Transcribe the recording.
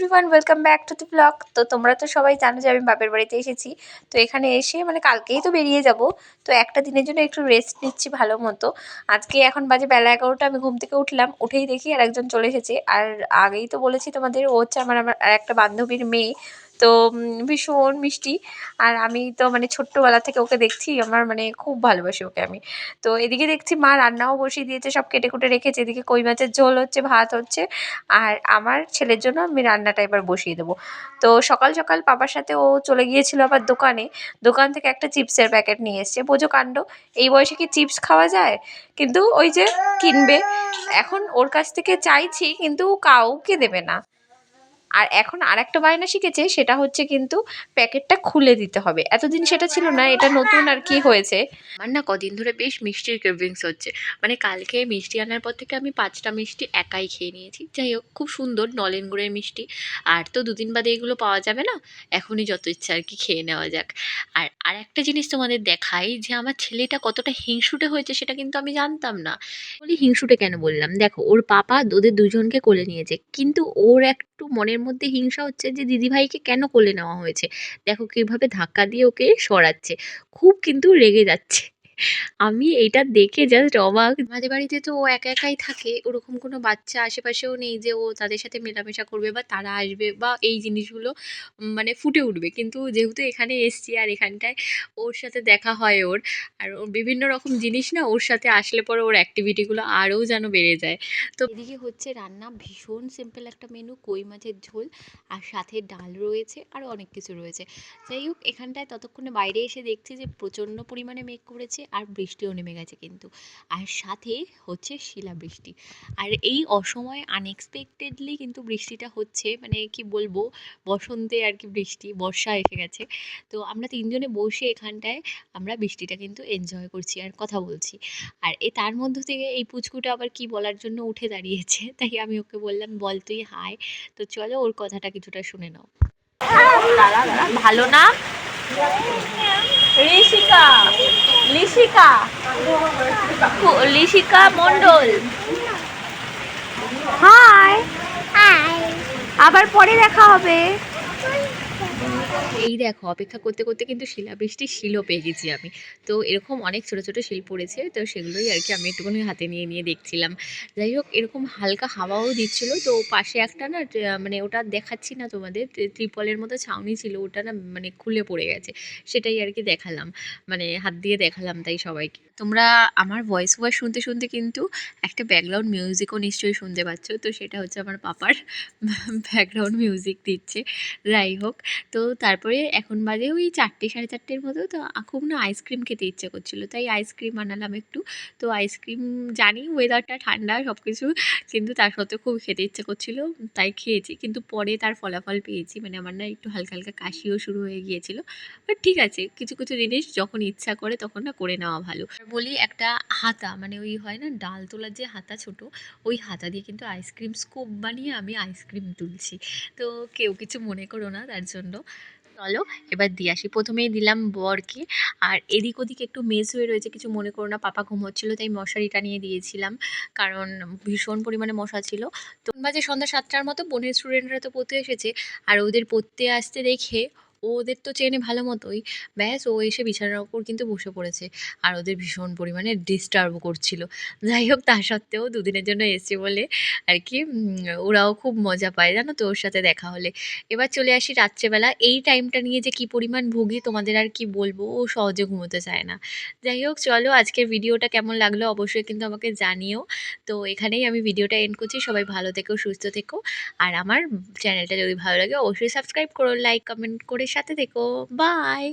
Everyone, welcome back to the blog. তো তোমরা তো সবাই জানো যে আমি বাপের বাড়িতে এসেছি। তো এখানে এসে মানে কালকেই তো বেরিয়ে যাব। তো একটা দিনের জন্য একটু রেস্ট নিচ্ছি ভালো মতো। আজকে এখন বাজে বেলা 11টা, আমি ঘুম থেকে উঠলাম, উঠেই দেখি আর একজন চলে এসেছে। আর আগেই তো বলেছি তোমাদের, ও হচ্ছে আমার আমার আর একটা বান্ধবীর মেয়ে। তো ভীষণ মিষ্টি। আর আমি তো মানে ছোট্টবেলা থেকে ওকে দেখছি, আমার মানে খুব ভালোবাসি ওকে আমি। তো এদিকে দেখছি মা রান্নাও বসিয়ে দিয়েছে, সব কেটে কুটে রেখেছে। এদিকে কই মাছের ঝোল হচ্ছে, ভাত হচ্ছে। আর আমার ছেলের জন্য আমি রান্নাটা এবার বসিয়ে দেবো। তো সকাল সকাল পাপার সাথে ও চলে গিয়েছিল আবার দোকানে। দোকান থেকে একটা চিপসের প্যাকেট নিয়ে এসছে। বোঝো কাণ্ড, এই বয়সে কি চিপস খাওয়া যায়? কিন্তু ওই যে কিনবে, এখন ওর কাছ থেকে চাইছি কিন্তু কাউকে দেবে না। আর এখন আরেকটা বায়না শিখেছে, সেটা হচ্ছে কিন্তু প্যাকেটটা খুলে দিতে হবে। এতদিন সেটা ছিল না, এটা নতুন আর কি হয়েছে। আমার না কদিন ধরে বেশ মিষ্টির ক্রেভিংস হচ্ছে। মানে কালকে মিষ্টি আনার পর থেকে আমি 5টা মিষ্টি একাই খেয়ে নিয়েছি। যাই হোক, খুব সুন্দর নলেন গুড়ের মিষ্টি। আর তো দুদিন বাদে এগুলো পাওয়া যাবে না, এখনই যত ইচ্ছা আর কি খেয়ে নেওয়া যাক। আর একটা জিনিস তোমাদের দেখাই, যে আমার ছেলেটা কতটা হিংসুটে হয়েছে সেটা কিন্তু আমি জানতাম না। বলি হিংসুটে কেন বললাম, দেখো ওর পাপা ওদের দুজনকে কোলে নিয়েছে, কিন্তু ওর একটু মনের মধ্যে হিংসা হচ্ছে যে দিদিভাইকে কেন কোলে নেওয়া হয়েছে। দেখো কিভাবে ধাক্কা দিয়ে ওকে সরাচ্ছে, খুব কিন্তু রেগে যাচ্ছে। আমি এটা দেখে জাস্ট অবাক। আমাদের বাড়িতে তো ও একা একাই থাকে, ওরকম কোনো বাচ্চা আশেপাশেও নেই যে ও তাদের সাথে মেলামেশা করবে বা তারা আসবে বা এই জিনিসগুলো মানে ফুটে উঠবে। কিন্তু যেহেতু এখানে এসছি আর এখানটায় ওর সাথে দেখা হয় ওর, আর ওর বিভিন্ন রকম জিনিস না ওর সাথে আসলে পরে ওর অ্যাক্টিভিটিগুলো আরও যেন বেড়ে যায়। তো এদিকে হচ্ছে রান্না, ভীষণ সিম্পল একটা মেনু, কই মাছের ঝোল, আর সাথে ডাল রয়েছে, আর অনেক কিছু রয়েছে। যাই হোক, এখানটায় ততক্ষণে বাইরে এসে দেখছি যে প্রচণ্ড পরিমাণে মেঘ করেছে আর বৃষ্টিও নেমে গেছে কিন্তু। আর সাথে হচ্ছে শিলাবৃষ্টি। আর এই অসময়ে আনএক্সপেক্টেডলি কিন্তু বৃষ্টিটা হচ্ছে, মানে কি বলবো, বসন্তে আর কি বৃষ্টি, বর্ষা এসে গেছে। তো আমরা তিনজনে বসে এখানটায় আমরা বৃষ্টিটা কিন্তু এনজয় করছি আর কথা বলছি। আর তার মধ্য থেকে এই পুচকুটা আবার কি বলার জন্য উঠে দাঁড়িয়েছে, তাই আমি ওকে বললাম বল তুই হাই। তো চলো ওর কথাটা কিছুটা শুনে নাও। ভালো না? ঋষিকা, লিশিকা, লিশিকা মন্ডল, হাই। আবার পরে দেখা হবে। এই দেখো, অপেক্ষা করতে করতে কিন্তু শিলাবৃষ্টির শিলও পেয়ে গেছি আমি। তো এরকম অনেক ছোট ছোট শিল পড়েছে, তো সেগুলোই আর কি আমি একটুখানি হাতে নিয়ে নিয়ে দেখছিলাম। যাই হোক, এরকম হালকা হাওয়াও দিচ্ছিল। তো পাশে একটা না মানে ওটা দেখাচ্ছি না তোমাদের, ত্রিপলের মতো ছাউনি ছিল, ওটা না মানে খুলে পড়ে গেছে। সেটাই আর কি দেখালাম, মানে হাত দিয়ে দেখালাম তাই সবাইকে। তোমরা আমার ভয়েস ওভার শুনতে শুনতে কিন্তু একটা ব্যাকগ্রাউন্ড মিউজিকও নিশ্চয়ই শুনতে পাচ্ছ। তো সেটা হচ্ছে আমার পাপার ব্যাকগ্রাউন্ড মিউজিক দিচ্ছে। যাই হোক, তো তারপরে এখন বাজে ওই 4টে, সাড়ে 4টের মতো। তো খুব না আইসক্রিম খেতে ইচ্ছে করছিল, তাই আইসক্রিম বানালাম একটু। তো আইসক্রিম, জানি ওয়েদারটা ঠান্ডা সব কিছু, কিন্তু তার সত্ত্বেও খুব খেতে ইচ্ছে করছিল, তাই খেয়েছি। কিন্তু পরে তার ফলাফল পেয়েছি, মানে আমার না একটু হালকা হালকা কাশিও শুরু হয়ে গিয়েছিল। বাট ঠিক আছে, কিছু কিছু জিনিস যখন ইচ্ছা করে তখন না করে নেওয়া ভালো। আর বলি, একটা হাতা, মানে ওই হয় না ডাল তোলার যে হাতা ছোট, ওই হাতা দিয়ে কিন্তু আইসক্রিম স্কুপ বানিয়ে আমি আইসক্রিম তুলছি। তো কেউ কিছু মনে করো না তার জন্য। চলো এবার দিয়ে আসি। প্রথমেই দিলাম বরকে। আর এদিক ওদিক একটু মেস হয়ে রয়েছে, কিছু মনে করো না, পাপা ঘুমোচ্ছিল তাই মশারি টানিয়ে দিয়েছিলাম, কারণ ভীষণ পরিমাণে মশা ছিল। তো বাজে সন্ধ্যা 7টার মতো, বোনের স্টুডেন্টরা তো পড়তে এসেছে। আর ওদের পড়তে আসতে দেখে, ওদের তো চেনে ভালো মতোই, ব্যাস ও এসে বিছানার ওপর কিন্তু বসে পড়েছে। আর ওদের ভীষণ পরিমাণে ডিস্টার্ব করছিল। যাই হোক, তা সত্ত্বেও দুদিনের জন্য এসছে বলে আর কি ওরাও খুব মজা পায়, জানো তো ওর সাথে দেখা হলে। এবার চলে আসি রাত্রেবেলা। এই টাইমটা নিয়ে যে কি পরিমাণ ভুগি তোমাদের আর কি বলবো, ও সহজে ঘুমোতে চায় না। যাই হোক, চলো আজকের ভিডিওটা কেমন লাগলো অবশ্যই কিন্তু আমাকে জানিও। তো এখানেই আমি ভিডিওটা এন্ড করছি। সবাই ভালো থেকো, সুস্থ থেকো। আর আমার চ্যানেলটা যদি ভালো লাগে অবশ্যই সাবস্ক্রাইব করো, লাইক কমেন্ট করে সাথে থেকো। বাই।